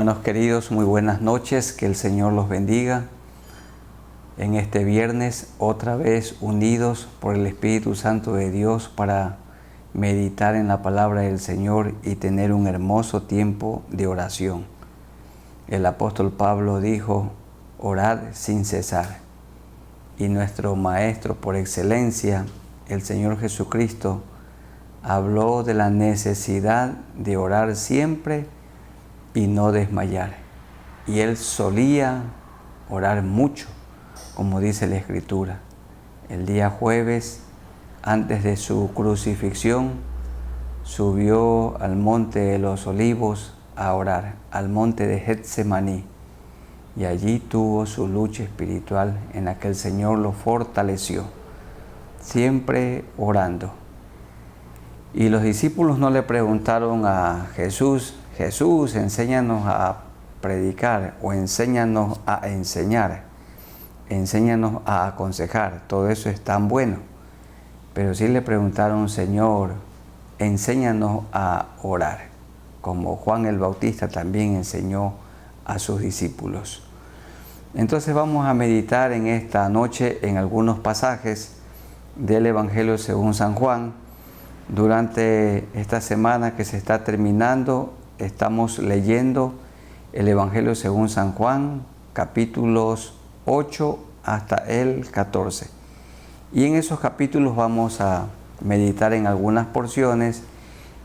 Hermanos queridos, muy buenas noches, que el Señor los bendiga. En este viernes, otra vez unidos por el Espíritu Santo de Dios para meditar en la palabra del Señor y tener un hermoso tiempo de oración. El apóstol Pablo dijo, orad sin cesar. Y nuestro Maestro por excelencia, el Señor Jesucristo, habló de la necesidad de orar siempre y no desmayar. Y Él solía orar mucho, como dice la Escritura. El día jueves, antes de su crucifixión, subió al monte de los Olivos a orar, al monte de Getsemaní. Y allí tuvo su lucha espiritual en la que el Señor lo fortaleció, siempre orando. Y los discípulos no le preguntaron a Jesús, Jesús, enséñanos a predicar o enséñanos a enseñar, enséñanos a aconsejar, todo eso es tan bueno. Pero sí le preguntaron, Señor, enséñanos a orar, como Juan el Bautista también enseñó a sus discípulos. Entonces vamos a meditar en esta noche en algunos pasajes del Evangelio según San Juan. Durante esta semana que se está terminando, estamos leyendo el Evangelio según San Juan, capítulos 8 hasta el 14. Y en esos capítulos vamos a meditar en algunas porciones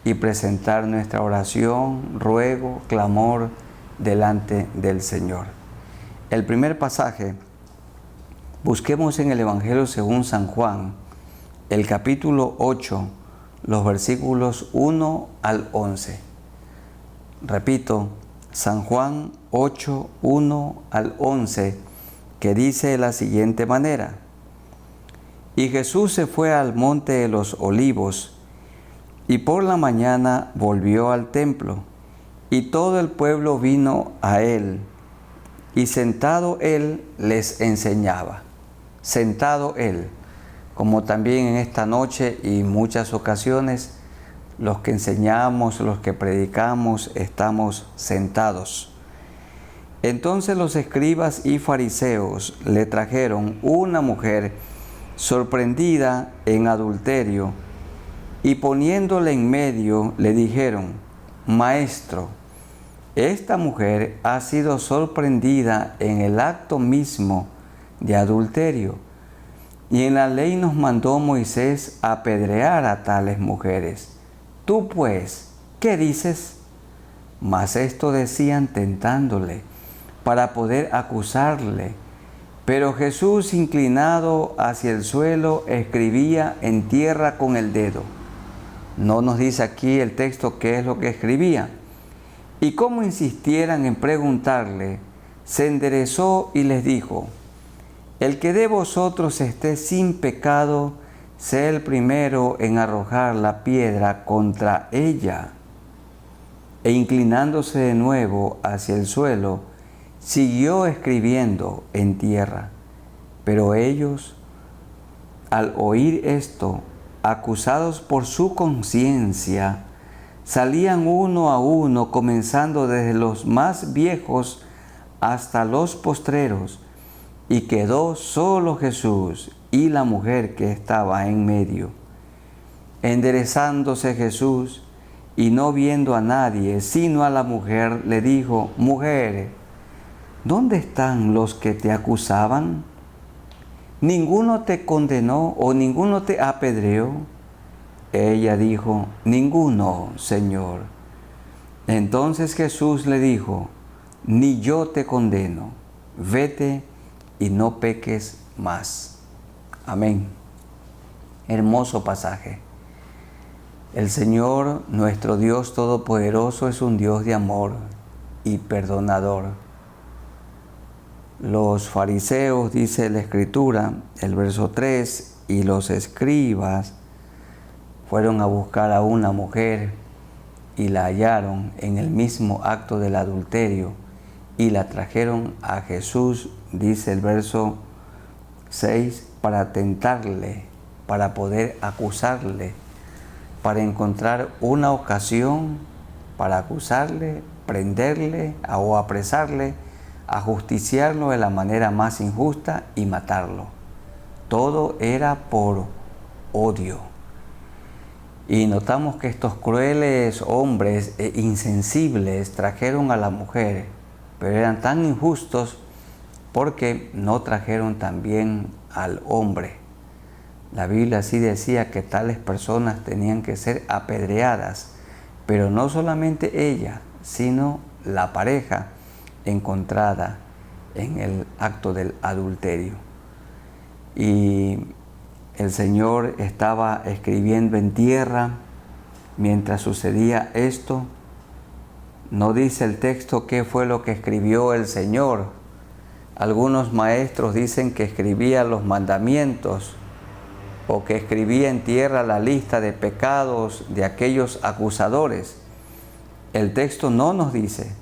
y presentar nuestra oración, ruego, clamor delante del Señor. El primer pasaje, busquemos en el Evangelio según San Juan, el capítulo 8, los versículos 1 al 11. Repito, San Juan 8, 1 al 11, que dice de la siguiente manera: Y Jesús se fue al monte de los Olivos, y por la mañana volvió al templo, y todo el pueblo vino a él, y sentado él les enseñaba. Sentado él. Como también en esta noche y muchas ocasiones, los que enseñamos, los que predicamos, estamos sentados. Entonces los escribas y fariseos le trajeron una mujer sorprendida en adulterio, y poniéndole en medio le dijeron, Maestro, esta mujer ha sido sorprendida en el acto mismo de adulterio. Y en la ley nos mandó Moisés apedrear a tales mujeres. Tú pues, ¿qué dices? Mas esto decían tentándole, para poder acusarle. Pero Jesús, inclinado hacia el suelo, escribía en tierra con el dedo. No nos dice aquí el texto qué es lo que escribía. Y como insistieran en preguntarle, se enderezó y les dijo, el que de vosotros esté sin pecado, sea el primero en arrojar la piedra contra ella. E inclinándose de nuevo hacia el suelo, siguió escribiendo en tierra. Pero ellos, al oír esto, acusados por su conciencia, salían uno a uno, comenzando desde los más viejos hasta los postreros, y quedó solo Jesús y la mujer que estaba en medio. Enderezándose Jesús y no viendo a nadie, sino a la mujer, le dijo, Mujer, ¿dónde están los que te acusaban? ¿Ninguno te condenó o ninguno te apedreó? Ella dijo, Ninguno, Señor. Entonces Jesús le dijo, Ni yo te condeno, vete y no peques más. Amén. Hermoso pasaje. El Señor, nuestro Dios Todopoderoso, es un Dios de amor y perdonador. Los fariseos, dice la Escritura, el verso 3, y los escribas fueron a buscar a una mujer y la hallaron en el mismo acto del adulterio y la trajeron a Jesús, dice el verso 6, para tentarle, para poder acusarle, para encontrar una ocasión para acusarle, prenderle o apresarle, a justiciarlo de la manera más injusta y matarlo. Todo era por odio. Y notamos que estos crueles hombres insensibles trajeron a la mujer, pero eran tan injustos porque no trajeron también al hombre. La Biblia sí decía que tales personas tenían que ser apedreadas, pero no solamente ella, sino la pareja encontrada en el acto del adulterio. Y el Señor estaba escribiendo en tierra mientras sucedía esto. No dice el texto qué fue lo que escribió el Señor. Algunos maestros dicen que escribía los mandamientos o que escribía en tierra la lista de pecados de aquellos acusadores. El texto no nos dice,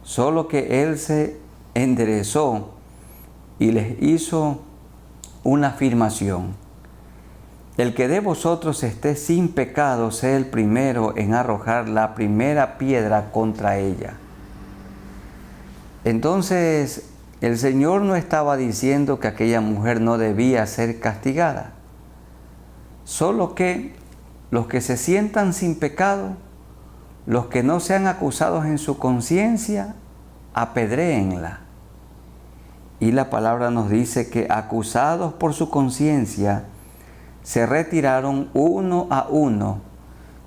solo que Él se enderezó y les hizo una afirmación. El que de vosotros esté sin pecado, sea el primero en arrojar la primera piedra contra ella. Entonces, el Señor no estaba diciendo que aquella mujer no debía ser castigada, solo que los que se sientan sin pecado, los que no sean acusados en su conciencia, apedréenla. Y la palabra nos dice que acusados por su conciencia, se retiraron uno a uno,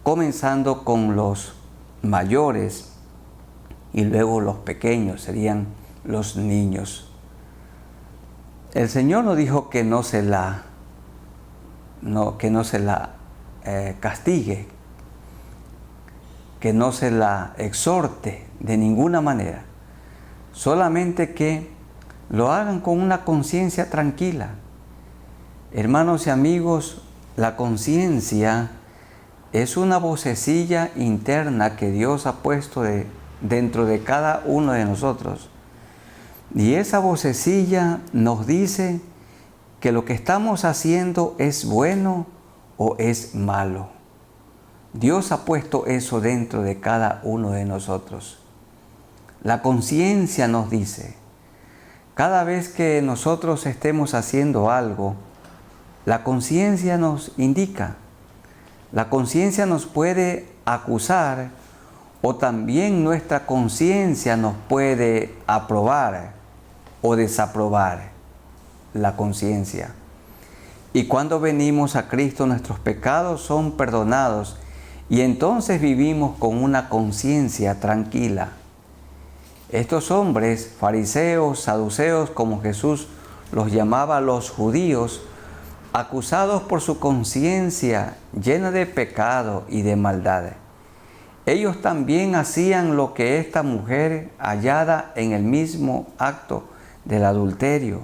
comenzando con los mayores y luego los pequeños, serían los niños. El Señor no dijo que no se la castigue, que no se la exhorte de ninguna manera, solamente que lo hagan con una conciencia tranquila. Hermanos y amigos, la conciencia es una vocecilla interna que Dios ha puesto dentro de cada uno de nosotros. Y esa vocecilla nos dice que lo que estamos haciendo es bueno o es malo. Dios ha puesto eso dentro de cada uno de nosotros. La conciencia nos dice, cada vez que nosotros estemos haciendo algo, la conciencia nos indica, la conciencia nos puede acusar o también nuestra conciencia nos puede aprobar o desaprobar la conciencia. Y cuando venimos a Cristo, nuestros pecados son perdonados y entonces vivimos con una conciencia tranquila. Estos hombres, fariseos, saduceos, como Jesús los llamaba los judíos, acusados por su conciencia llena de pecado y de maldad, ellos también hacían lo que esta mujer hallada en el mismo acto del adulterio.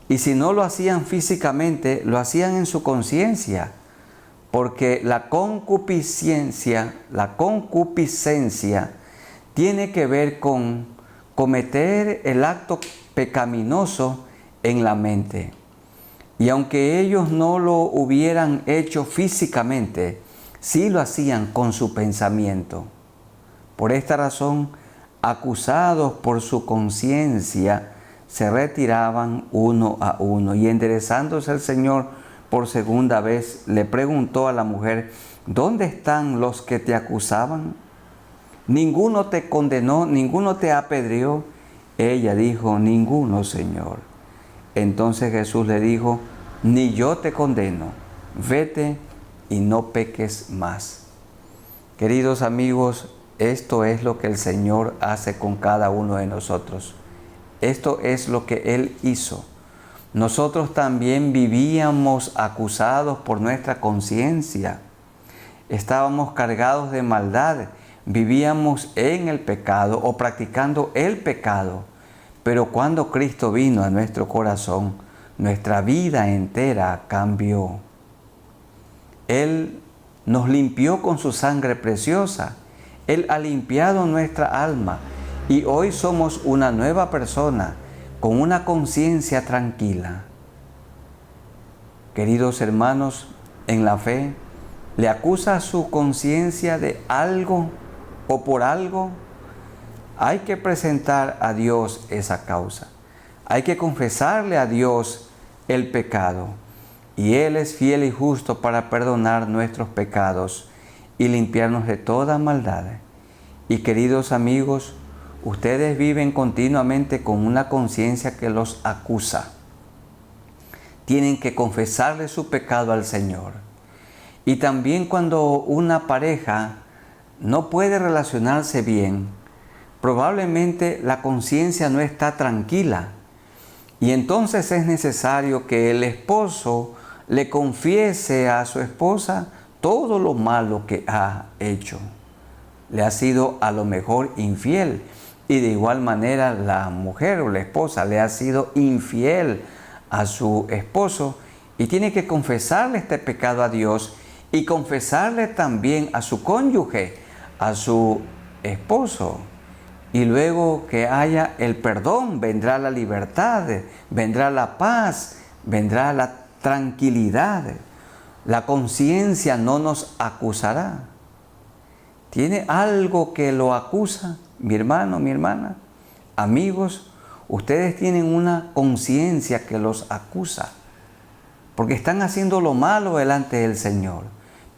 Y si no lo hacían físicamente, lo hacían en su conciencia, porque la concupiscencia tiene que ver con cometer el acto pecaminoso en la mente. Y aunque ellos no lo hubieran hecho físicamente, sí lo hacían con su pensamiento. Por esta razón, acusados por su conciencia, se retiraban uno a uno. Y enderezándose el Señor por segunda vez, le preguntó a la mujer, ¿dónde están los que te acusaban? ¿Ninguno te condenó? ¿Ninguno te apedreó? Ella dijo, ninguno, Señor. Entonces Jesús le dijo, ni yo te condeno, vete y no peques más. Queridos amigos, esto es lo que el Señor hace con cada uno de nosotros. Esto es lo que Él hizo. Nosotros también vivíamos acusados por nuestra conciencia. Estábamos cargados de maldad, vivíamos en el pecado o practicando el pecado. Pero cuando Cristo vino a nuestro corazón, nuestra vida entera cambió. Él nos limpió con su sangre preciosa. Él ha limpiado nuestra alma y hoy somos una nueva persona con una conciencia tranquila. Queridos hermanos, en la fe, ¿le acusa su conciencia de algo o por algo? hay que presentar a Dios esa causa. Hay que confesarle a Dios el pecado. Y Él es fiel y justo para perdonar nuestros pecados y limpiarnos de toda maldad. Y queridos amigos, ustedes viven continuamente con una conciencia que los acusa. Tienen que confesarle su pecado al Señor. Y también cuando una pareja no puede relacionarse bien, probablemente la conciencia no está tranquila. Y entonces es necesario que el esposo le confiese a su esposa todo lo malo que ha hecho. Le ha sido a lo mejor infiel. Y de igual manera la mujer o la esposa le ha sido infiel a su esposo. Y tiene que confesarle este pecado a Dios y confesarle también a su cónyuge, a su esposo. Y luego que haya el perdón, vendrá la libertad, vendrá la paz, vendrá la tranquilidad. La conciencia no nos acusará. ¿Tiene algo que lo acusa, mi hermano, mi hermana? Amigos, ustedes tienen una conciencia que los acusa, porque están haciendo lo malo delante del Señor.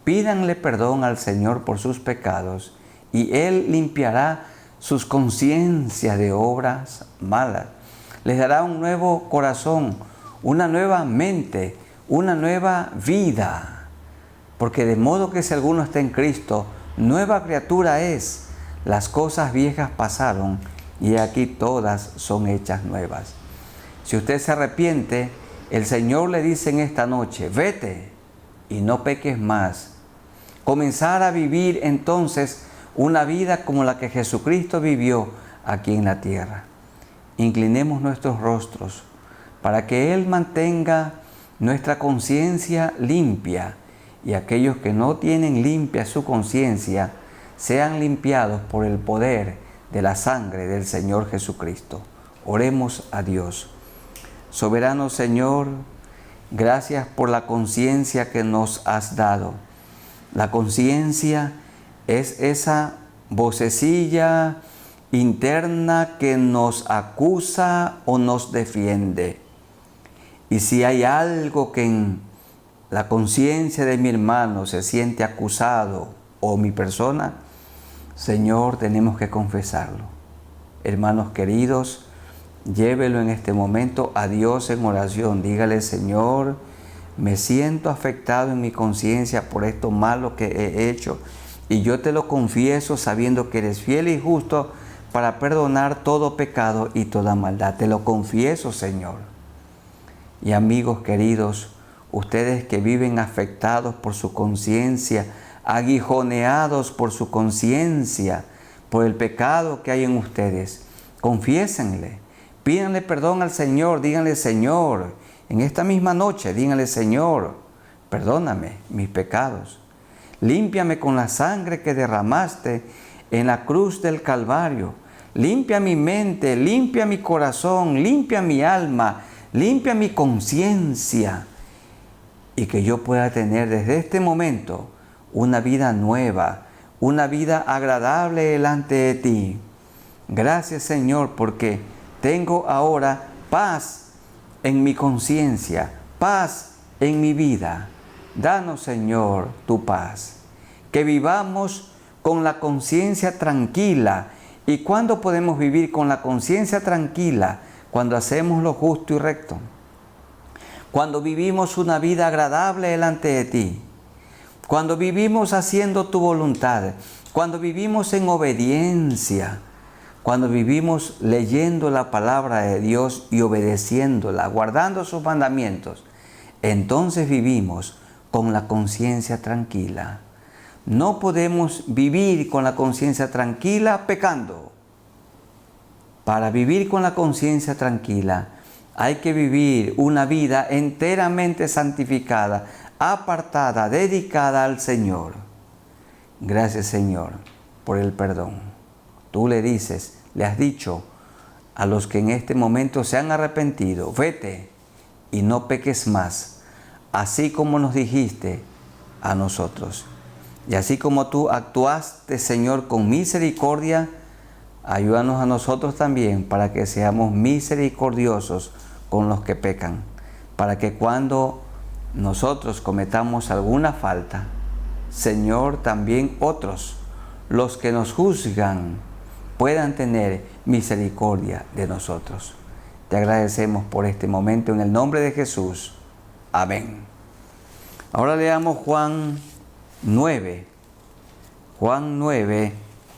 Pídanle perdón al Señor por sus pecados y Él limpiará sus conciencias de obras malas. Les dará un nuevo corazón, una nueva mente, una nueva vida. Porque de modo que si alguno está en Cristo, nueva criatura es. Las cosas viejas pasaron y aquí todas son hechas nuevas. Si usted se arrepiente, el Señor le dice en esta noche, vete y no peques más. Comenzar a vivir entonces una vida como la que Jesucristo vivió aquí en la tierra. Inclinemos nuestros rostros para que Él mantenga nuestra conciencia limpia y aquellos que no tienen limpia su conciencia sean limpiados por el poder de la sangre del Señor Jesucristo. Oremos a Dios. Soberano Señor, gracias por la conciencia que nos has dado. La conciencia es esa vocecilla interna que nos acusa o nos defiende. Y si hay algo que en la conciencia de mi hermano se siente acusado o mi persona, Señor, tenemos que confesarlo. Hermanos queridos, llévelo en este momento a Dios en oración. Dígale, Señor, me siento afectado en mi conciencia por esto malo que he hecho. Y yo te lo confieso sabiendo que eres fiel y justo para perdonar todo pecado y toda maldad. Te lo confieso, Señor. Y amigos queridos, ustedes que viven afectados por su conciencia, aguijoneados por su conciencia, por el pecado que hay en ustedes, confiésenle, pídanle perdón al Señor, díganle, Señor, en esta misma noche, díganle, Señor, perdóname mis pecados. Límpiame con la sangre que derramaste en la cruz del Calvario. Limpia mi mente, limpia mi corazón, limpia mi alma, limpia mi conciencia. Y que yo pueda tener desde este momento una vida nueva, una vida agradable delante de ti. Gracias, Señor, porque tengo ahora paz en mi conciencia, paz en mi vida. Danos, Señor, tu paz. Que vivamos con la conciencia tranquila. ¿Y cuándo podemos vivir con la conciencia tranquila? Cuando hacemos lo justo y recto. Cuando vivimos una vida agradable delante de ti. Cuando vivimos haciendo tu voluntad. Cuando vivimos en obediencia. Cuando vivimos leyendo la palabra de Dios y obedeciéndola, guardando sus mandamientos. Entonces vivimos con la conciencia tranquila. No podemos vivir con la conciencia tranquila pecando. Para vivir con la conciencia tranquila hay que vivir una vida enteramente santificada, apartada, dedicada al Señor. Gracias, Señor, por el perdón. Tú le dices, le has dicho a los que en este momento se han arrepentido, vete y no peques más, así como nos dijiste a nosotros. Y así como tú actuaste, Señor, con misericordia ayúdanos a nosotros también para que seamos misericordiosos con los que pecan, para que cuando nosotros cometamos alguna falta, Señor, también otros, los que nos juzgan, puedan tener misericordia de nosotros. Te agradecemos por este momento en el nombre de Jesús. Amén. Ahora leamos Juan 9. Juan 9,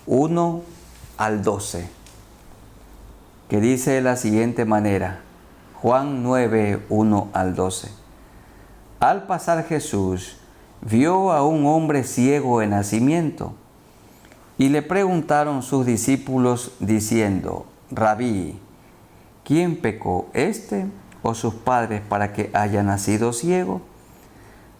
1 al 12, que dice de la siguiente manera. Juan 9, 1 al 12. Al pasar Jesús, vio a un hombre ciego de nacimiento, y le preguntaron sus discípulos diciendo: Rabí, ¿quién pecó, este o sus padres, para que haya nacido ciego?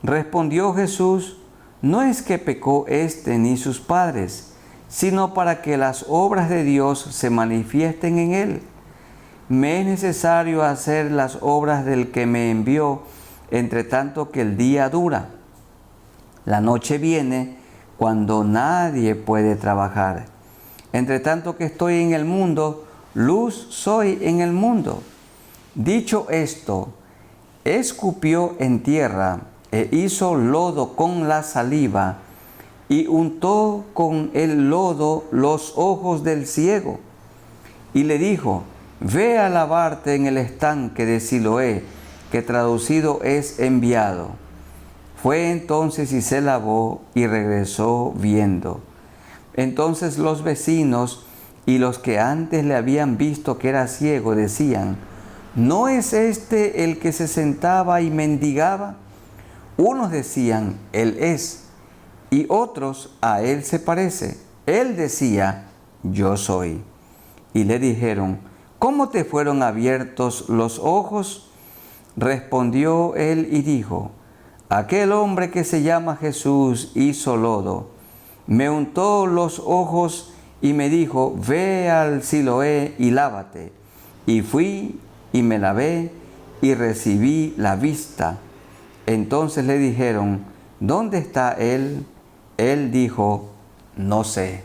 Respondió Jesús: no es que pecó este ni sus padres, sino para que las obras de Dios se manifiesten en él. Me es necesario hacer las obras del que me envió, entre tanto que el día dura. La noche viene cuando nadie puede trabajar. Entre tanto que estoy en el mundo, luz soy en el mundo. Dicho esto, escupió en tierra e hizo lodo con la saliva y untó con el lodo los ojos del ciego. Y le dijo: ve a lavarte en el estanque de Siloé, que traducido es enviado. Fue entonces y se lavó y regresó viendo. Entonces los vecinos y los que antes le habían visto que era ciego decían: ¿no es este el que se sentaba y mendigaba? Unos decían: él es, y otros: a él se parece. Él decía: yo soy. Y le dijeron: ¿cómo te fueron abiertos los ojos? Respondió él y dijo: aquel hombre que se llama Jesús hizo lodo, me untó los ojos y me dijo: ve al Siloé y lávate. Y fui y me lavé y recibí la vista. Entonces le dijeron: ¿dónde está él? Él dijo: no sé.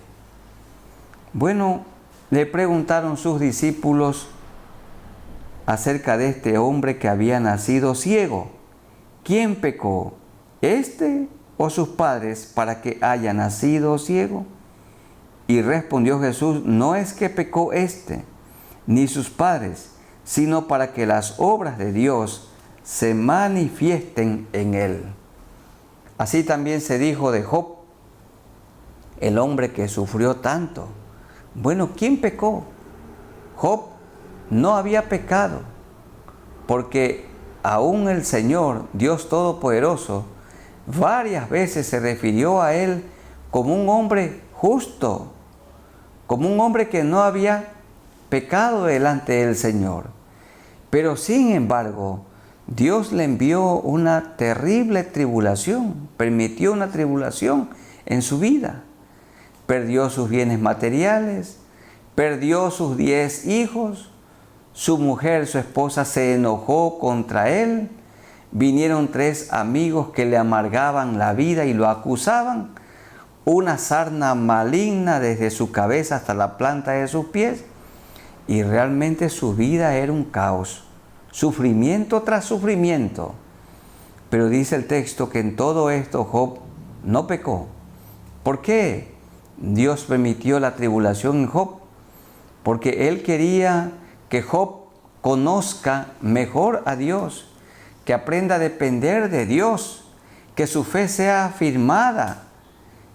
Bueno, le preguntaron sus discípulos acerca de este hombre que había nacido ciego. ¿Quién pecó, este o sus padres, para que haya nacido ciego? Y respondió Jesús: no es que pecó este ni sus padres, sino para que las obras de Dios se manifiesten en él. Así también se dijo de Job, el hombre que sufrió tanto. Bueno, ¿quién pecó? Job no había pecado, porque aún el Señor, Dios Todopoderoso, varias veces se refirió a él como un hombre justo, como un hombre que no había pecado delante del Señor. Pero sin embargo, Dios le envió una terrible tribulación, permitió una tribulación en su vida. Perdió sus bienes materiales, perdió sus 10 hijos, su mujer, su esposa, se enojó contra él, vinieron 3 amigos que le amargaban la vida y lo acusaban, una sarna maligna desde su cabeza hasta la planta de sus pies, y realmente su vida era un caos. Sufrimiento tras sufrimiento. Pero dice el texto que en todo esto Job no pecó. ¿Por qué Dios permitió la tribulación en Job? Porque Él quería que Job conozca mejor a Dios, que aprenda a depender de Dios, que su fe sea afirmada,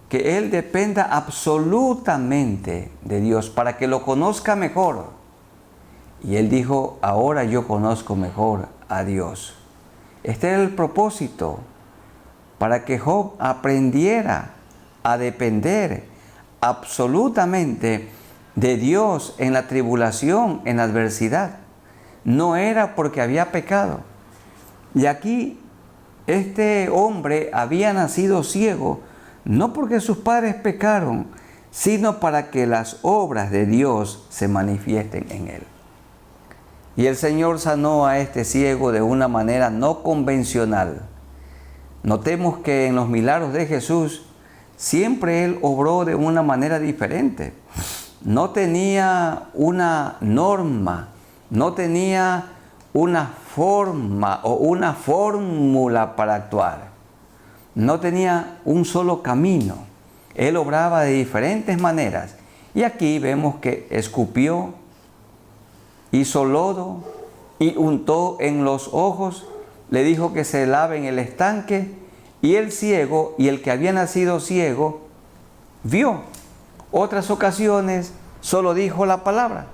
que él dependa absolutamente de Dios para que lo conozca mejor. Y él dijo: ahora yo conozco mejor a Dios. Este era el propósito, para que Job aprendiera a depender absolutamente de Dios en la tribulación, en la adversidad. No era porque había pecado. Y aquí este hombre había nacido ciego, no porque sus padres pecaron, sino para que las obras de Dios se manifiesten en él. Y el Señor sanó a este ciego de una manera no convencional. Notemos que en los milagros de Jesús siempre Él obró de una manera diferente. no tenía una norma, no tenía una forma o una fórmula para actuar. No tenía un solo camino. Él obraba de diferentes maneras. Y aquí vemos que escupió, hizo lodo y untó en los ojos, le dijo que se lave en el estanque, y el ciego y el que había nacido ciego vio. Otras ocasiones solo dijo la palabra.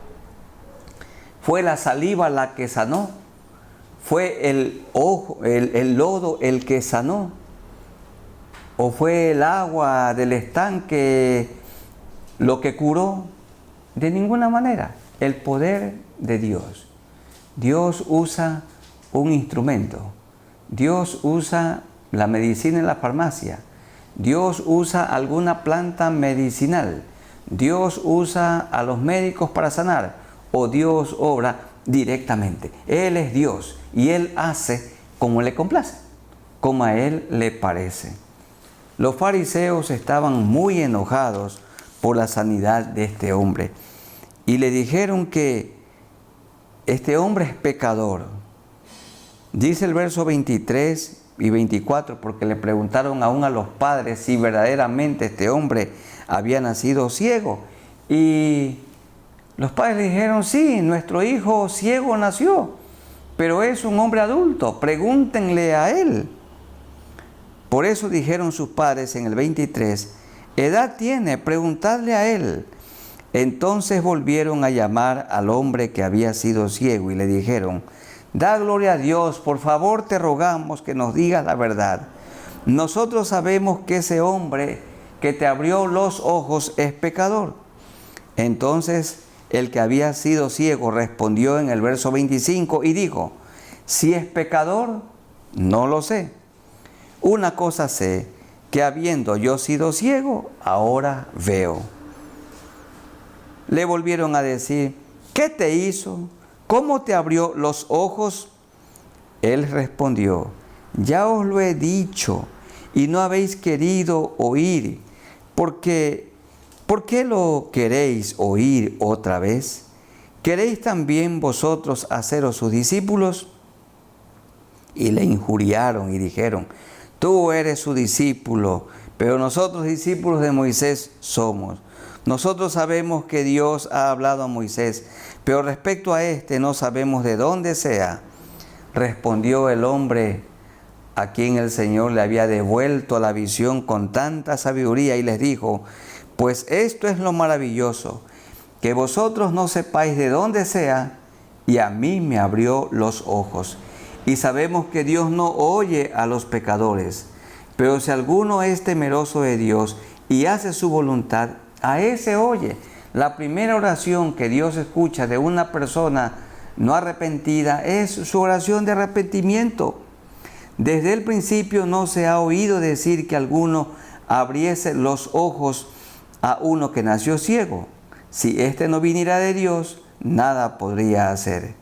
Fue la saliva la que sanó, fue el lodo el que sanó, o fue el agua del estanque lo que curó. De ninguna manera. El poder de Dios. Dios usa un instrumento. Dios usa la medicina en la farmacia. Dios usa alguna planta medicinal. Dios usa a los médicos para sanar. O Dios obra directamente. Él es Dios y Él hace como le complace, como a Él le parece. Los fariseos estaban muy enojados por la sanidad de este hombre y le dijeron que este hombre es pecador. Dice el verso 23 y 24, porque le preguntaron aún a los padres si verdaderamente este hombre había nacido ciego. Y los padres le dijeron, sí, nuestro hijo ciego nació, pero es un hombre adulto, pregúntenle a él. Por eso dijeron sus padres en el 23, edad tiene, preguntadle a él. Entonces volvieron a llamar al hombre que había sido ciego y le dijeron, da gloria a Dios, por favor te rogamos que nos digas la verdad. Nosotros sabemos que ese hombre que te abrió los ojos es pecador. Entonces el que había sido ciego respondió en el verso 25 y dijo, si es pecador, no lo sé. Una cosa sé, que habiendo yo sido ciego, ahora veo. Le volvieron a decir, ¿qué te hizo? ¿Cómo te abrió los ojos? Él respondió, ya os lo he dicho y no habéis querido oír. ¿Por qué lo queréis oír otra vez? ¿Queréis también vosotros haceros sus discípulos? Y le injuriaron y dijeron, tú eres su discípulo, pero nosotros discípulos de Moisés somos. Nosotros sabemos que Dios ha hablado a Moisés, pero respecto a este no sabemos de dónde sea. Respondió el hombre a quien el Señor le había devuelto la visión con tanta sabiduría y les dijo, pues esto es lo maravilloso, que vosotros no sepáis de dónde sea, y a mí me abrió los ojos. Y sabemos que Dios no oye a los pecadores, pero si alguno es temeroso de Dios y hace su voluntad, a ese oye. La primera oración que Dios escucha de una persona no arrepentida es su oración de arrepentimiento. Desde el principio no se ha oído decir que alguno abriese los ojos a uno que nació ciego. Si éste no viniera de Dios, nada podría hacer.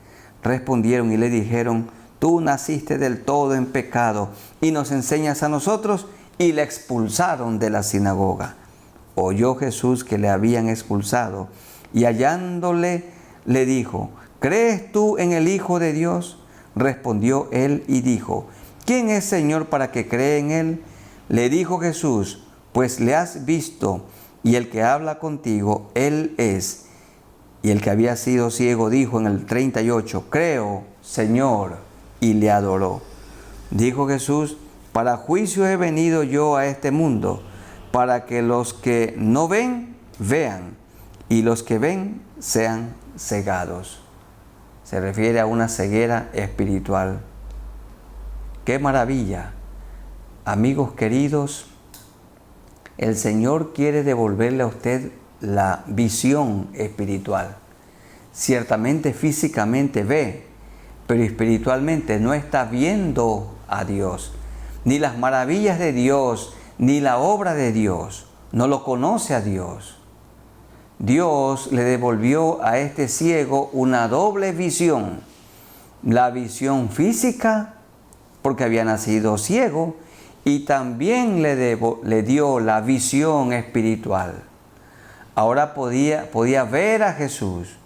Respondieron y le dijeron, tú naciste del todo en pecado y nos enseñas a nosotros, y le expulsaron de la sinagoga. Oyó Jesús que le habían expulsado y hallándole le dijo, ¿crees tú en el Hijo de Dios? Respondió él y dijo, ¿quién es Señor para que cree en él? Le dijo Jesús, pues le has visto y el que habla contigo, él es. Y el que había sido ciego dijo en el 38, creo, Señor, y le adoró. Dijo Jesús, para juicio he venido yo a este mundo, para que los que no ven, vean, y los que ven, sean cegados. Se refiere a una ceguera espiritual. ¡Qué maravilla! Amigos queridos, el Señor quiere devolverle a usted la visión espiritual. Ciertamente físicamente ve, pero espiritualmente no está viendo a Dios, ni las maravillas de Dios, ni la obra de Dios. No lo conoce a Dios. Dios le devolvió a este ciego una doble visión. La visión física, porque había nacido ciego, y también le dio la visión espiritual. Ahora podía ver a Jesús,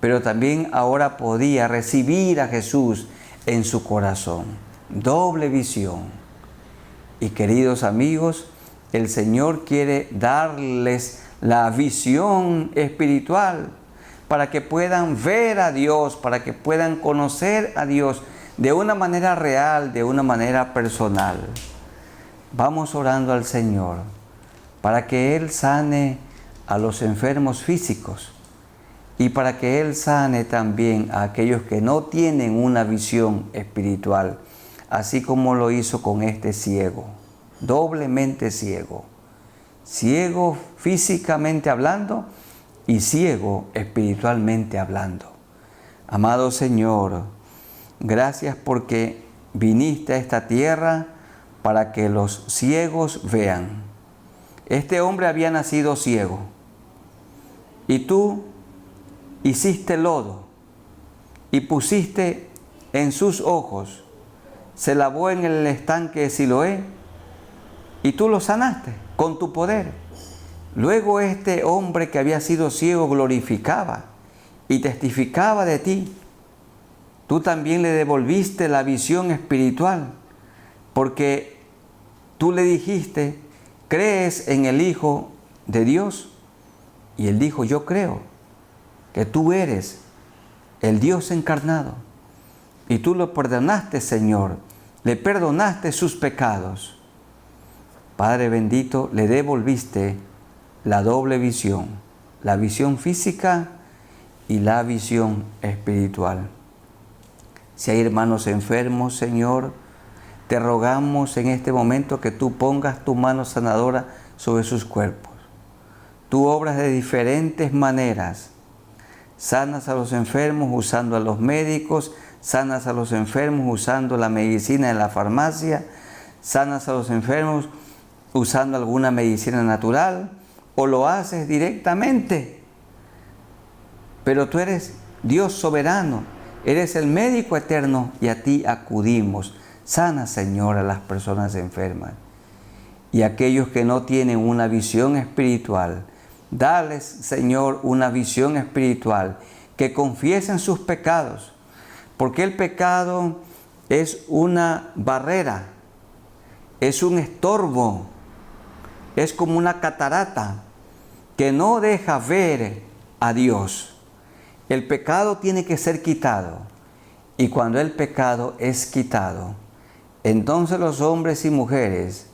pero también ahora podía recibir a Jesús en su corazón. Doble visión. Y queridos amigos, el Señor quiere darles la visión espiritual para que puedan ver a Dios, para que puedan conocer a Dios de una manera real, de una manera personal. Vamos orando al Señor para que Él sane a los enfermos físicos y para que Él sane también a aquellos que no tienen una visión espiritual, así como lo hizo con este ciego, doblemente ciego. Ciego físicamente hablando y ciego espiritualmente hablando. Amado Señor, gracias porque viniste a esta tierra para que los ciegos vean. Este hombre había nacido ciego y tú hiciste lodo y pusiste en sus ojos, se lavó en el estanque de Siloé y tú lo sanaste con tu poder. Luego este hombre que había sido ciego glorificaba y testificaba de ti. Tú también le devolviste la visión espiritual porque tú le dijiste, ¿crees en el Hijo de Dios? Y él dijo, yo creo que tú eres el Dios encarnado. Y tú lo perdonaste, Señor, le perdonaste sus pecados. Padre bendito, le devolviste la doble visión, la visión física y la visión espiritual. Si hay hermanos enfermos, Señor, te rogamos en este momento que tú pongas tu mano sanadora sobre sus cuerpos. Tú obras de diferentes maneras. Sanas a los enfermos usando a los médicos, sanas a los enfermos usando la medicina de la farmacia, sanas a los enfermos usando alguna medicina natural, o lo haces directamente. Pero tú eres Dios soberano, eres el médico eterno y a ti acudimos. Sana, Señor, a las personas enfermas. Y aquellos que no tienen una visión espiritual, dales, Señor, una visión espiritual, que confiesen sus pecados, porque el pecado es una barrera, es un estorbo, es como una catarata que no deja ver a Dios. El pecado tiene que ser quitado, y cuando el pecado es quitado, entonces los hombres y mujeres,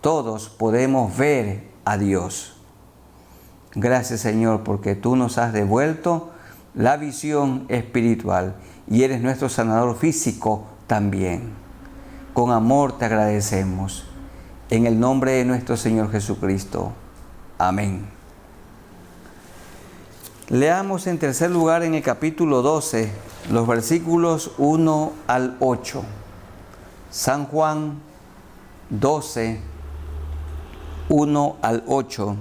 todos podemos ver a Dios. Gracias, Señor, porque tú nos has devuelto la visión espiritual y eres nuestro sanador físico también. Con amor te agradecemos. En el nombre de nuestro Señor Jesucristo. Amén. Leamos en tercer lugar en el capítulo 12, los versículos 1 al 8. San Juan 12, 1 al 8,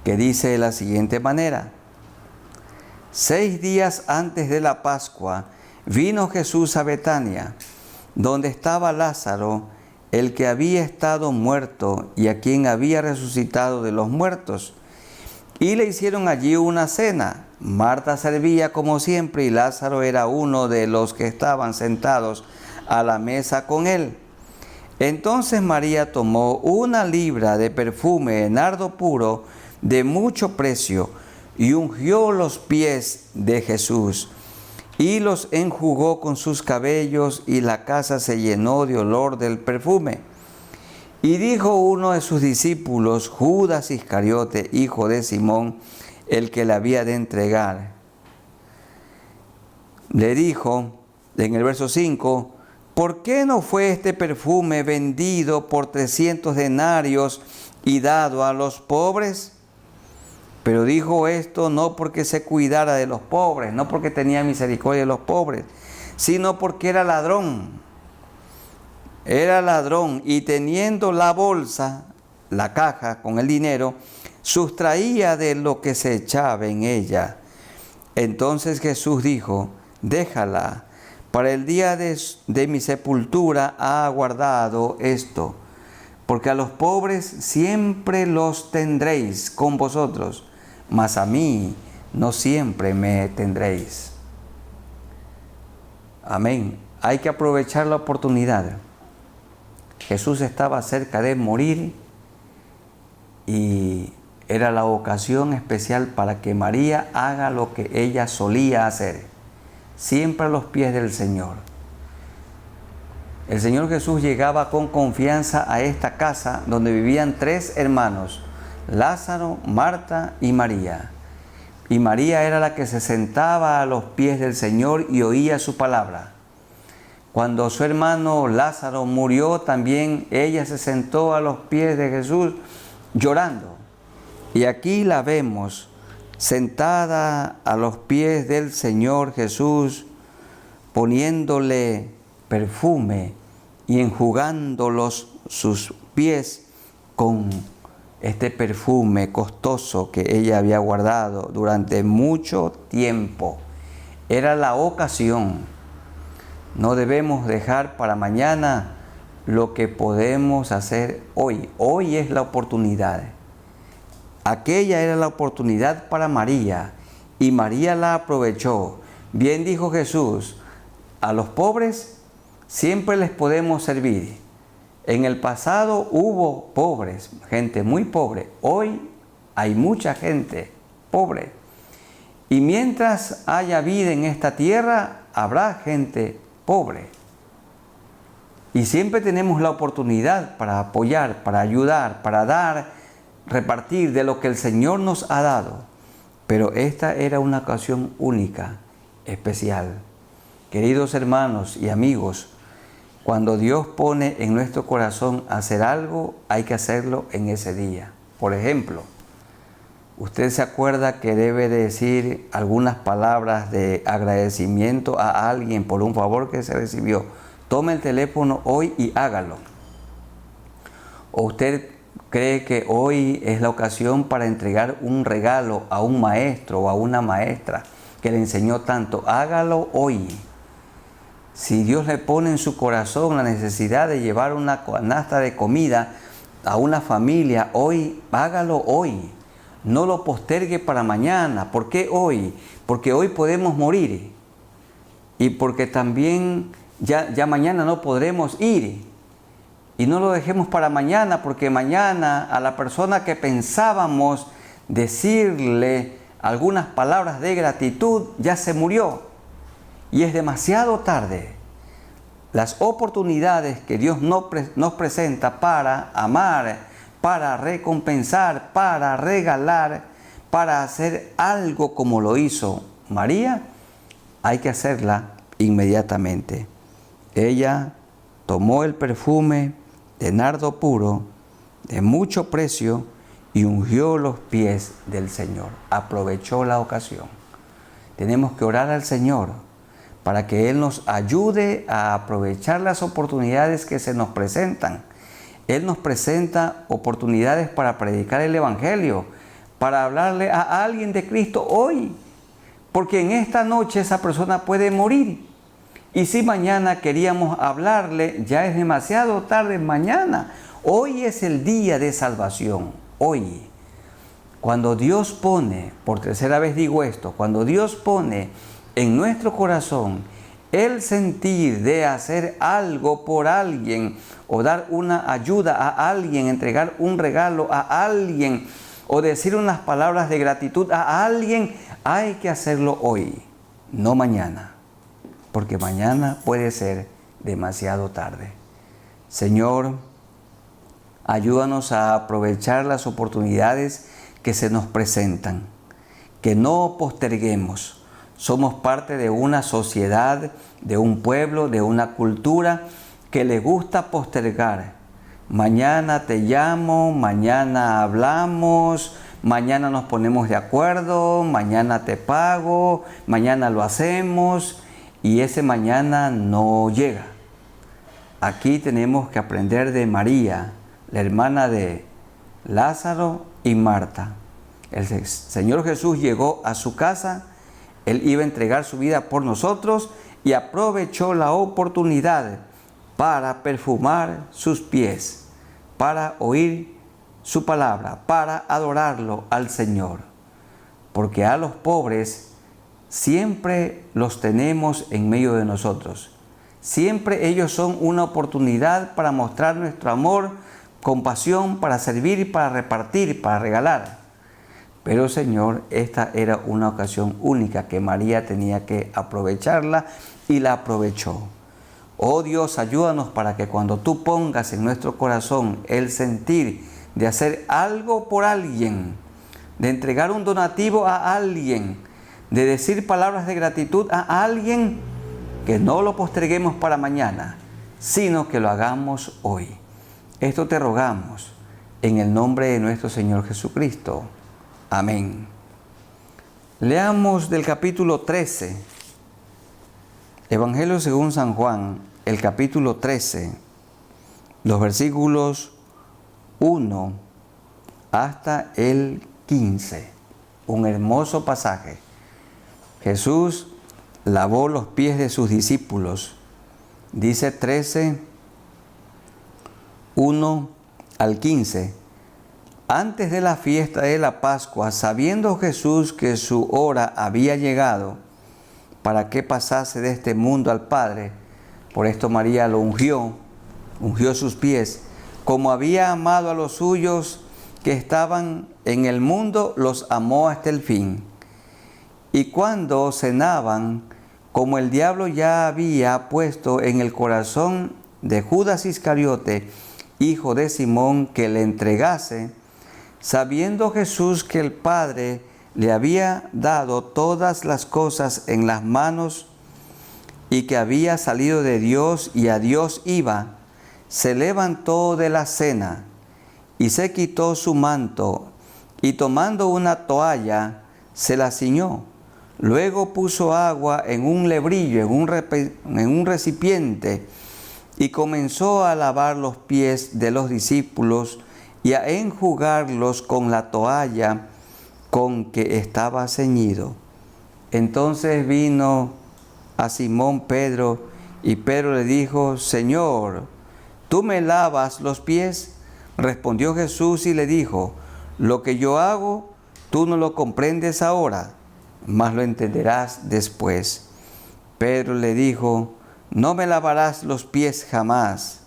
que dice de la siguiente manera: 6 días antes de la Pascua, vino Jesús a Betania, donde estaba Lázaro, el que había estado muerto y a quien había resucitado de los muertos. Y le hicieron allí una cena. Marta servía como siempre y Lázaro era uno de los que estaban sentados a la mesa con él. Entonces María tomó 1 libra de perfume de nardo puro de mucho precio y ungió los pies de Jesús y los enjugó con sus cabellos, y la casa se llenó de olor del perfume. Y dijo uno de sus discípulos, Judas Iscariote, hijo de Simón, el que le había de entregar, le dijo en el verso 5, ¿por qué no fue este perfume vendido por 300 denarios y dado a los pobres? Pero dijo esto no porque se cuidara de los pobres, no porque tenía misericordia de los pobres, sino porque era ladrón. Era ladrón, y teniendo la bolsa, la caja con el dinero, sustraía de lo que se echaba en ella. Entonces Jesús dijo, déjala, para el día de mi sepultura ha guardado esto, porque a los pobres siempre los tendréis con vosotros, mas a mí no siempre me tendréis. Amén. Hay que aprovechar la oportunidad. Jesús estaba cerca de morir y era la ocasión especial para que María haga lo que ella solía hacer, siempre a los pies del Señor. El Señor Jesús llegaba con confianza a esta casa donde vivían 3 hermanos, Lázaro, Marta y María. Y María era la que se sentaba a los pies del Señor y oía su palabra. Cuando su hermano Lázaro murió, también ella se sentó a los pies de Jesús llorando. Y aquí la vemos sentada a los pies del Señor Jesús, poniéndole perfume y enjugándolos sus pies con este perfume costoso que ella había guardado durante mucho tiempo. Era la ocasión. No debemos dejar para mañana lo que podemos hacer hoy. Hoy es la oportunidad. Aquella era la oportunidad para María y María la aprovechó. Bien dijo Jesús, a los pobres siempre les podemos servir. En el pasado hubo pobres, gente muy pobre. Hoy hay mucha gente pobre. Y mientras haya vida en esta tierra, habrá gente pobre. Y siempre tenemos la oportunidad para apoyar, para ayudar, para dar, repartir de lo que el Señor nos ha dado. Pero esta era una ocasión única, especial. Queridos hermanos y amigos, cuando Dios pone en nuestro corazón hacer algo, hay que hacerlo en ese día. Por ejemplo, usted se acuerda que debe decir algunas palabras de agradecimiento a alguien por un favor que se recibió. Tome el teléfono hoy y hágalo. ¿O usted cree que hoy es la ocasión para entregar un regalo a un maestro o a una maestra que le enseñó tanto? Hágalo hoy. Si Dios le pone en su corazón la necesidad de llevar una canasta de comida a una familia, hoy, hágalo hoy. No lo postergue para mañana. ¿Por qué hoy? Porque hoy podemos morir. Y porque también ya mañana no podremos ir. Y no lo dejemos para mañana, porque mañana a la persona que pensábamos decirle algunas palabras de gratitud ya se murió. Y es demasiado tarde. Las oportunidades que Dios nos presenta para amar, para recompensar, para regalar, para hacer algo como lo hizo María, hay que hacerla inmediatamente. Ella tomó el perfume de nardo puro, de mucho precio, y ungió los pies del Señor. Aprovechó la ocasión. Tenemos que orar al Señor para que Él nos ayude a aprovechar las oportunidades que se nos presentan. Él nos presenta oportunidades para predicar el Evangelio, para hablarle a alguien de Cristo hoy, porque en esta noche esa persona puede morir. Y si mañana queríamos hablarle, ya es demasiado tarde mañana. Hoy es el día de salvación, hoy. Cuando Dios pone, por tercera vez digo esto, cuando Dios pone en nuestro corazón el sentir de hacer algo por alguien, o dar una ayuda a alguien, entregar un regalo a alguien, o decir unas palabras de gratitud a alguien, hay que hacerlo hoy, no mañana, porque mañana puede ser demasiado tarde. Señor, ayúdanos a aprovechar las oportunidades que se nos presentan, que no posterguemos. Somos parte de una sociedad, de un pueblo, de una cultura que le gusta postergar. Mañana te llamo, mañana hablamos, mañana nos ponemos de acuerdo, mañana te pago, mañana lo hacemos, y ese mañana no llega. Aquí tenemos que aprender de María, la hermana de Lázaro y Marta. El Señor Jesús llegó a su casa, Él iba a entregar su vida por nosotros y aprovechó la oportunidad para perfumar sus pies, para oír su palabra, para adorarlo al Señor. porque a los pobres siempre los tenemos en medio de nosotros. Siempre ellos son una oportunidad para mostrar nuestro amor, compasión, para servir, para repartir, para regalar. Pero Señor, esta era una ocasión única que María tenía que aprovecharla y la aprovechó. Oh Dios, ayúdanos para que cuando tú pongas en nuestro corazón el sentir de hacer algo por alguien, de entregar un donativo a alguien, de decir palabras de gratitud a alguien, que no lo posterguemos para mañana, sino que lo hagamos hoy. Esto te rogamos en el nombre de nuestro Señor Jesucristo. Amén. Leamos del capítulo 13, Evangelio según San Juan, el capítulo 13, los versículos 1 hasta el 15. Un hermoso pasaje. Jesús lavó los pies de sus discípulos. Dice 13, 1 al 15. Antes de la fiesta de la Pascua, sabiendo Jesús que su hora había llegado para que pasase de este mundo al Padre, por esto María lo ungió sus pies, como había amado a los suyos que estaban en el mundo, los amó hasta el fin. Y cuando cenaban, como el diablo ya había puesto en el corazón de Judas Iscariote, hijo de Simón, que le entregase, sabiendo Jesús que el Padre le había dado todas las cosas en las manos y que había salido de Dios y a Dios iba, se levantó de la cena y se quitó su manto y tomando una toalla se la ciñó. Luego puso agua en un lebrillo, en un recipiente, y comenzó a lavar los pies de los discípulos y a enjugarlos con la toalla con que estaba ceñido. Entonces vino a Simón Pedro, y Pedro le dijo: Señor, ¿tú me lavas los pies? Respondió Jesús y le dijo: lo que yo hago, tú no lo comprendes ahora, mas lo entenderás después. Pedro le dijo: no me lavarás los pies jamás.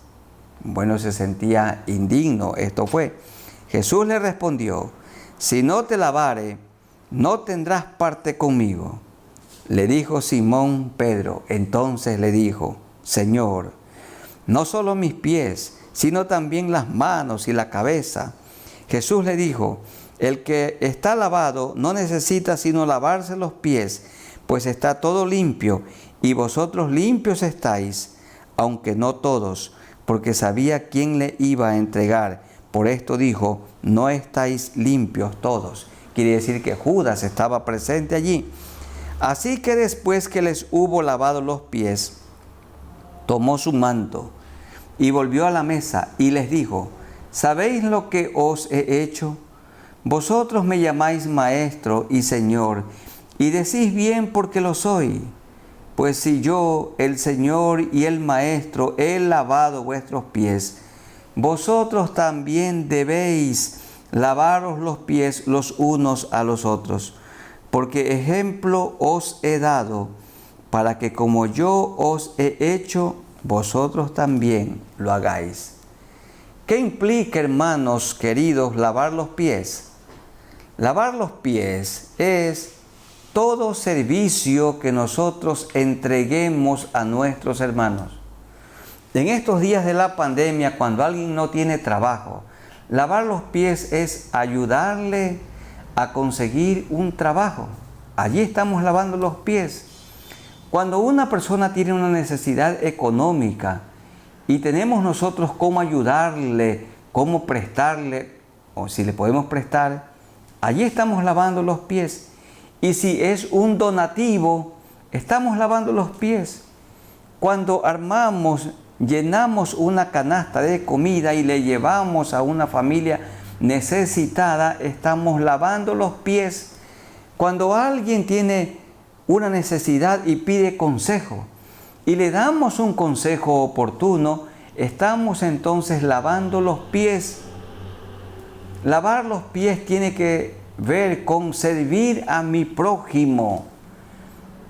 Bueno, se sentía indigno, esto fue. Jesús le respondió: si no te lavare, no tendrás parte conmigo. Le dijo Simón Pedro, entonces le dijo: Señor, no solo mis pies, sino también las manos y la cabeza. Jesús le dijo: el que está lavado no necesita sino lavarse los pies, pues está todo limpio, y vosotros limpios estáis, aunque no todos, porque sabía quién le iba a entregar. Por esto dijo: no estáis limpios todos. Quiere decir que Judas estaba presente allí. Así que después que les hubo lavado los pies, tomó su manto y volvió a la mesa y les dijo: ¿sabéis lo que os he hecho? Vosotros me llamáis maestro y señor, y decís bien porque lo soy. Pues si yo, el Señor y el Maestro, he lavado vuestros pies, vosotros también debéis lavaros los pies los unos a los otros, porque ejemplo os he dado, para que como yo os he hecho, vosotros también lo hagáis. ¿Qué implica, hermanos queridos, lavar los pies? Lavar los pies es todo servicio que nosotros entreguemos a nuestros hermanos. En estos días de la pandemia, cuando alguien no tiene trabajo, lavar los pies es ayudarle a conseguir un trabajo. Allí estamos lavando los pies. Cuando una persona tiene una necesidad económica y tenemos nosotros cómo ayudarle, cómo prestarle, o si le podemos prestar, allí estamos lavando los pies. Y si es un donativo, estamos lavando los pies. Cuando llenamos una canasta de comida y le llevamos a una familia necesitada, estamos lavando los pies. Cuando alguien tiene una necesidad y pide consejo y le damos un consejo oportuno, estamos entonces lavando los pies. Lavar los pies tiene que ver con servir a mi prójimo.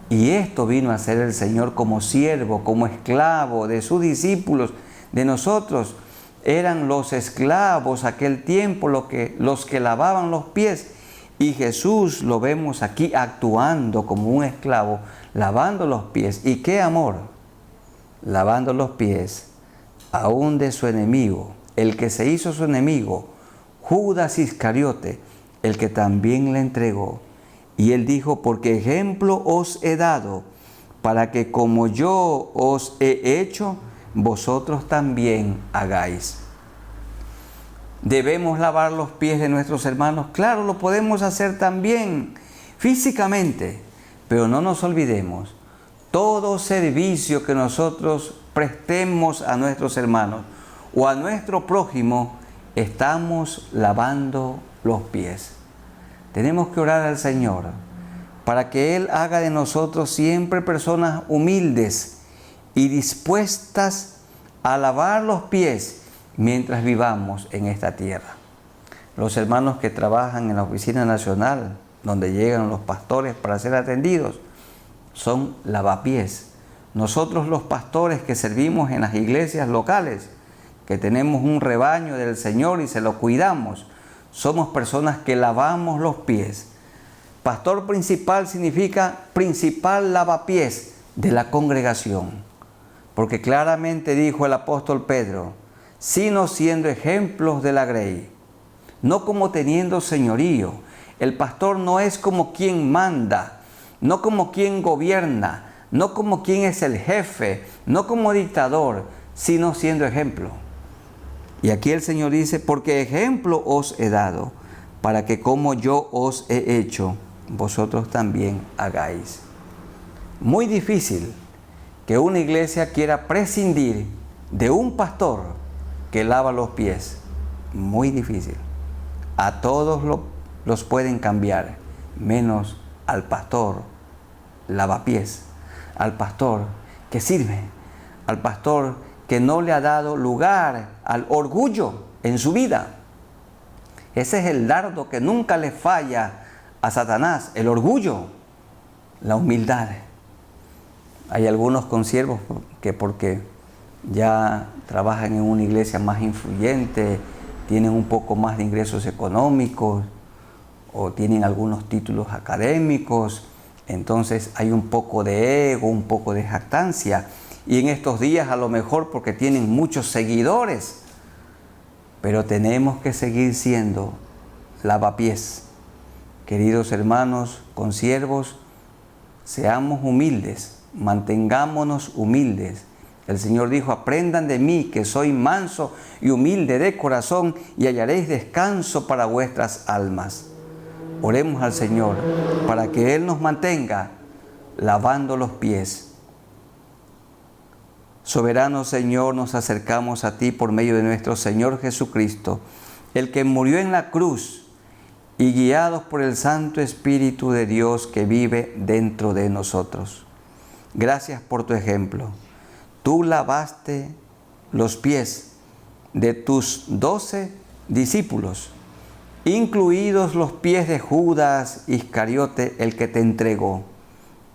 Y esto vino a ser el Señor como siervo, como esclavo de sus discípulos, de nosotros. Eran los esclavos aquel tiempo los que lavaban los pies. Y Jesús lo vemos aquí actuando como un esclavo, lavando los pies. ¿Y qué amor? Lavando los pies aún de su enemigo, el que se hizo su enemigo, Judas Iscariote, el que también le entregó. Y él dijo, porque ejemplo os he dado, para que como yo os he hecho, vosotros también hagáis. ¿Debemos lavar los pies de nuestros hermanos? Claro, lo podemos hacer también físicamente, pero no nos olvidemos, todo servicio que nosotros prestemos a nuestros hermanos o a nuestro prójimo, estamos lavando los pies. Tenemos que orar al Señor para que Él haga de nosotros siempre personas humildes y dispuestas a lavar los pies mientras vivamos en esta tierra. Los hermanos que trabajan en la oficina nacional, donde llegan los pastores para ser atendidos, son lavapiés. Nosotros los pastores que servimos en las iglesias locales, que tenemos un rebaño del Señor y se lo cuidamos, somos personas que lavamos los pies. Pastor principal significa principal lavapiés de la congregación. Porque claramente dijo el apóstol Pedro, sino siendo ejemplos de la grey, no como teniendo señorío. El pastor no es como quien manda, no como quien gobierna, no como quien es el jefe, no como dictador, sino siendo ejemplo. Y aquí el Señor dice, porque ejemplo os he dado, para que como yo os he hecho, vosotros también hagáis. Muy difícil que una iglesia quiera prescindir de un pastor que lava los pies. Muy difícil. A todos los pueden cambiar, menos al pastor lavapiés, al pastor que sirve, al pastor que no le ha dado lugar al orgullo en su vida. Ese es el dardo que nunca le falla a Satanás, el orgullo, la humildad. Hay algunos consiervos que porque ya trabajan en una iglesia más influyente, tienen un poco más de ingresos económicos o tienen algunos títulos académicos, entonces hay un poco de ego, un poco de jactancia. Y en estos días a lo mejor porque tienen muchos seguidores, pero tenemos que seguir siendo lavapiés. Queridos hermanos, consiervos, seamos humildes, mantengámonos humildes. El Señor dijo, aprendan de mí que soy manso y humilde de corazón y hallaréis descanso para vuestras almas. Oremos al Señor para que Él nos mantenga lavando los pies. Soberano Señor, nos acercamos a ti por medio de nuestro Señor Jesucristo, el que murió en la cruz y guiados por el Santo Espíritu de Dios que vive dentro de nosotros. Gracias por tu ejemplo. Tú lavaste los pies de tus 12 discípulos, incluidos los pies de Judas Iscariote, el que te entregó.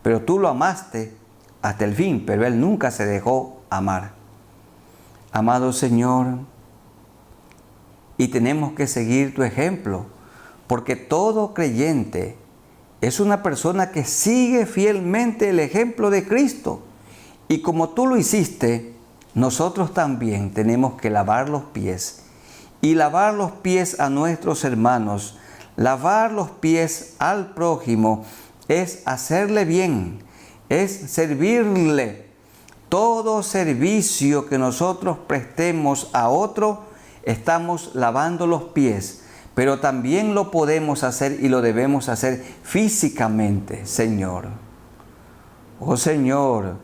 Pero tú lo amaste hasta el fin, pero él nunca se dejó amar. Amado Señor, y tenemos que seguir tu ejemplo, porque todo creyente es una persona que sigue fielmente el ejemplo de Cristo. Y como tú lo hiciste, nosotros también tenemos que lavar los pies. Y lavar los pies a nuestros hermanos, lavar los pies al prójimo, es hacerle bien, es servirle. Todo servicio que nosotros prestemos a otro, estamos lavando los pies. Pero también lo podemos hacer y lo debemos hacer físicamente, Señor. Oh Señor,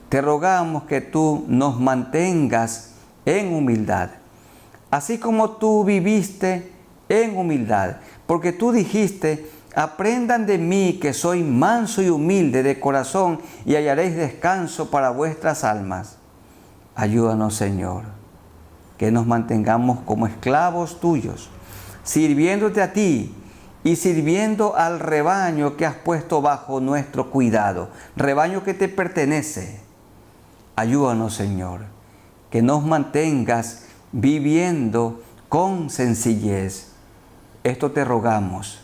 te rogamos que tú nos mantengas en humildad, así como tú viviste en humildad, porque tú dijiste, aprendan de mí que soy manso y humilde de corazón y hallaréis descanso para vuestras almas. Ayúdanos, Señor, que nos mantengamos como esclavos tuyos, sirviéndote a ti y sirviendo al rebaño que has puesto bajo nuestro cuidado, rebaño que te pertenece. Ayúdanos, Señor, que nos mantengas viviendo con sencillez. Esto te rogamos,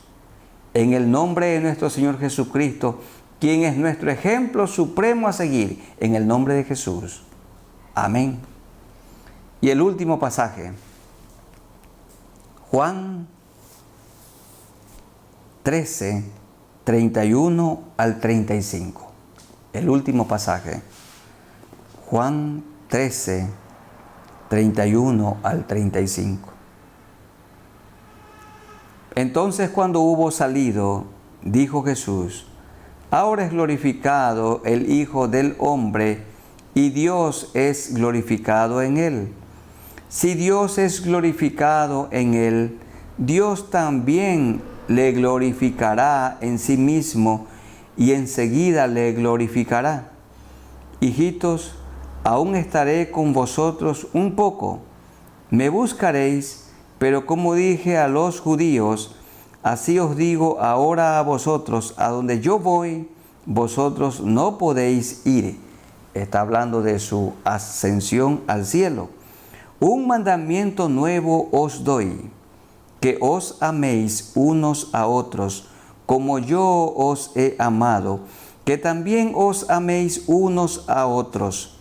en el nombre de nuestro Señor Jesucristo, quien es nuestro ejemplo supremo a seguir, en el nombre de Jesús. Amén. Y el último pasaje, Juan 13, 31 al 35. El último pasaje, Juan 13, 31 al 35. Entonces, cuando hubo salido, dijo Jesús: ahora es glorificado el Hijo del Hombre, y Dios es glorificado en él. Si Dios es glorificado en él, Dios también le glorificará en sí mismo, y enseguida le glorificará. Hijitos, aún estaré con vosotros un poco. Me buscaréis, pero como dije a los judíos, así os digo ahora a vosotros: a donde yo voy, vosotros no podéis ir. Está hablando de su ascensión al cielo. Un mandamiento nuevo os doy, que os améis unos a otros, como yo os he amado, que también os améis unos a otros.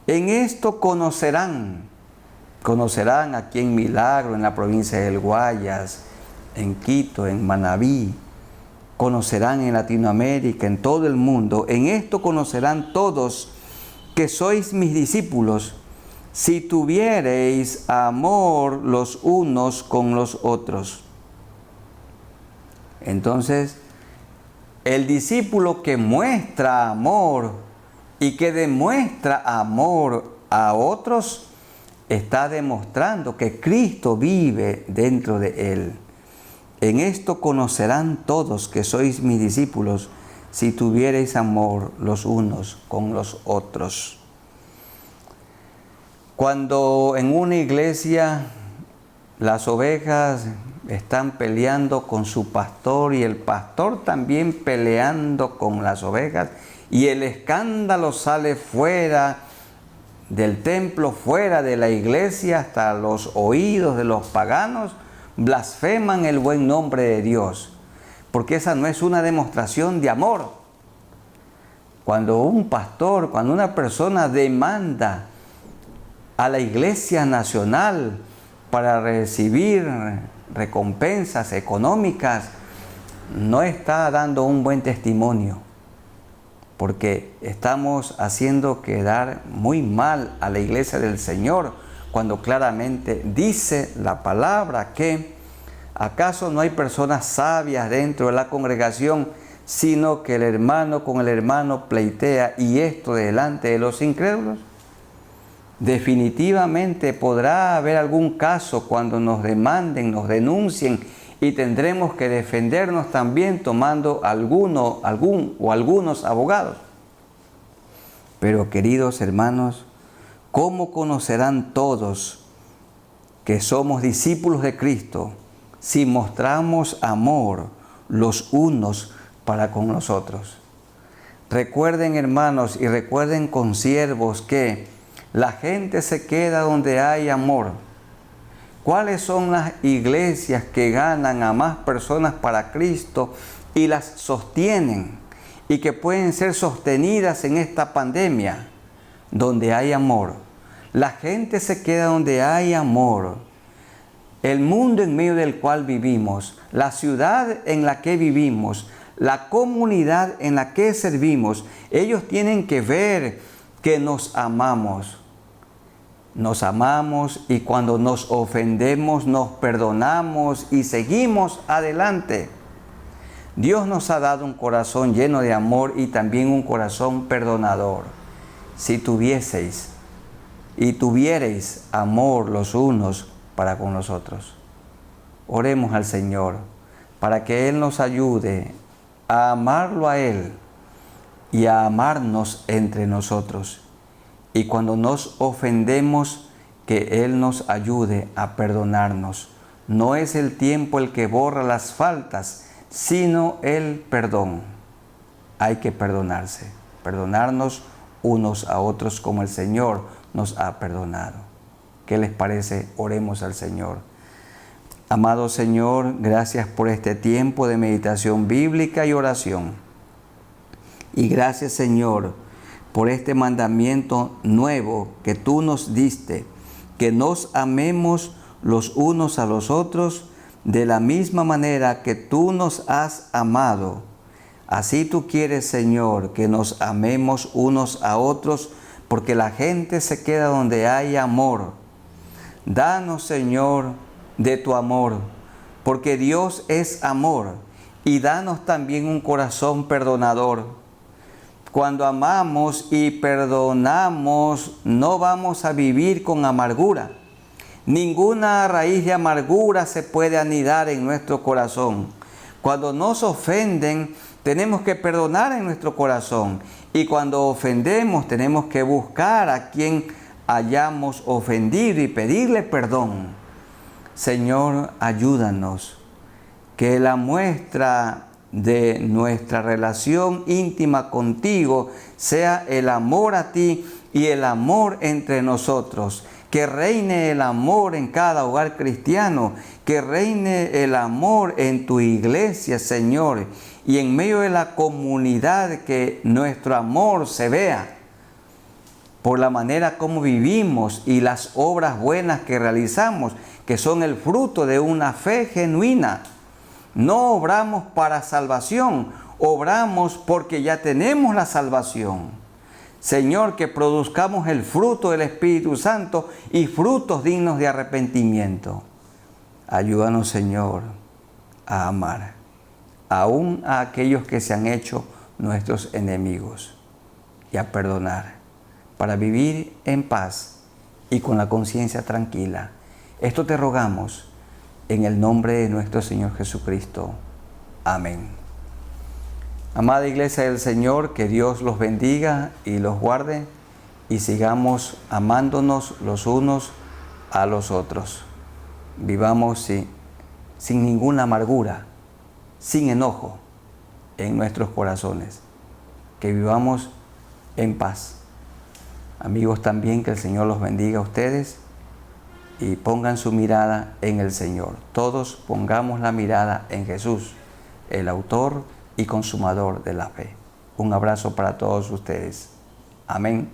En esto conocerán aquí en Milagro, en la provincia del Guayas, en Quito, en Manabí, conocerán en Latinoamérica, en todo el mundo. En esto conocerán todos que sois mis discípulos, si tuviereis amor los unos con los otros. Entonces, el discípulo que muestra amor y que demuestra amor a otros, está demostrando que Cristo vive dentro de él. En esto conocerán todos que sois mis discípulos, si tuviereis amor los unos con los otros. Cuando en una iglesia las ovejas están peleando con su pastor y el pastor también peleando con las ovejas, y el escándalo sale fuera del templo, fuera de la iglesia, hasta los oídos de los paganos, blasfeman el buen nombre de Dios, porque esa no es una demostración de amor. Cuando un pastor, cuando una persona demanda a la Iglesia Nacional para recibir recompensas económicas, no está dando un buen testimonio, porque estamos haciendo quedar muy mal a la Iglesia del Señor, cuando claramente dice la palabra que ¿acaso no hay personas sabias dentro de la congregación, sino que el hermano con el hermano pleitea, y esto delante de los incrédulos? Definitivamente podrá haber algún caso cuando nos demanden, nos denuncien, y tendremos que defendernos también tomando algunos abogados. Pero queridos hermanos, ¿cómo conocerán todos que somos discípulos de Cristo si mostramos amor los unos para con los otros? Recuerden, hermanos, y recuerden, consiervos, que la gente se queda donde hay amor. ¿Cuáles son las iglesias que ganan a más personas para Cristo y las sostienen y que pueden ser sostenidas en esta pandemia? Donde hay amor. La gente se queda donde hay amor. El mundo en medio del cual vivimos, la ciudad en la que vivimos, la comunidad en la que servimos, ellos tienen que ver que nos amamos. Nos amamos, y cuando nos ofendemos nos perdonamos y seguimos adelante. Dios nos ha dado un corazón lleno de amor y también un corazón perdonador. Si tuvieseis y tuviereis amor los unos para con los otros. Oremos al Señor para que Él nos ayude a amarlo a Él y a amarnos entre nosotros. Y cuando nos ofendemos, que Él nos ayude a perdonarnos, No es el tiempo el que borra las faltas, sino el perdón. Hay que perdonarse, perdonarnos unos a otros como el Señor nos ha perdonado. ¿Qué les parece? Oremos al Señor. Amado Señor, gracias por este tiempo de meditación bíblica y oración. Y gracias, Señor, por este mandamiento nuevo que tú nos diste, que nos amemos los unos a los otros de la misma manera que tú nos has amado. Así tú quieres, Señor, que nos amemos unos a otros, porque la gente se queda donde hay amor. Danos, Señor, de tu amor, porque Dios es amor, y danos también un corazón perdonador. Cuando amamos y perdonamos, no vamos a vivir con amargura. Ninguna raíz de amargura se puede anidar en nuestro corazón. Cuando nos ofenden, tenemos que perdonar en nuestro corazón. Y cuando ofendemos, tenemos que buscar a quien hayamos ofendido y pedirle perdón. Señor, ayúdanos, que la muestra de nuestra relación íntima contigo sea el amor a ti y el amor entre nosotros. Que reine el amor en cada hogar cristiano, que reine el amor en tu iglesia, Señor, y en medio de la comunidad, que nuestro amor se vea por la manera como vivimos y las obras buenas que realizamos, que son el fruto de una fe genuina. No obramos para salvación, obramos porque ya tenemos la salvación. Señor, que produzcamos el fruto del Espíritu Santo y frutos dignos de arrepentimiento. Ayúdanos, Señor, a amar, aún a aquellos que se han hecho nuestros enemigos, y a perdonar, para vivir en paz y con la conciencia tranquila. Esto te rogamos en el nombre de nuestro Señor Jesucristo. Amén. Amada Iglesia del Señor, que Dios los bendiga y los guarde, y sigamos amándonos los unos a los otros. Vivamos sin ninguna amargura, sin enojo en nuestros corazones. Que vivamos en paz. Amigos, también que el Señor los bendiga a ustedes y pongan su mirada en el Señor. Todos pongamos la mirada en Jesús, el autor y consumador de la fe. Un abrazo para todos ustedes. Amén.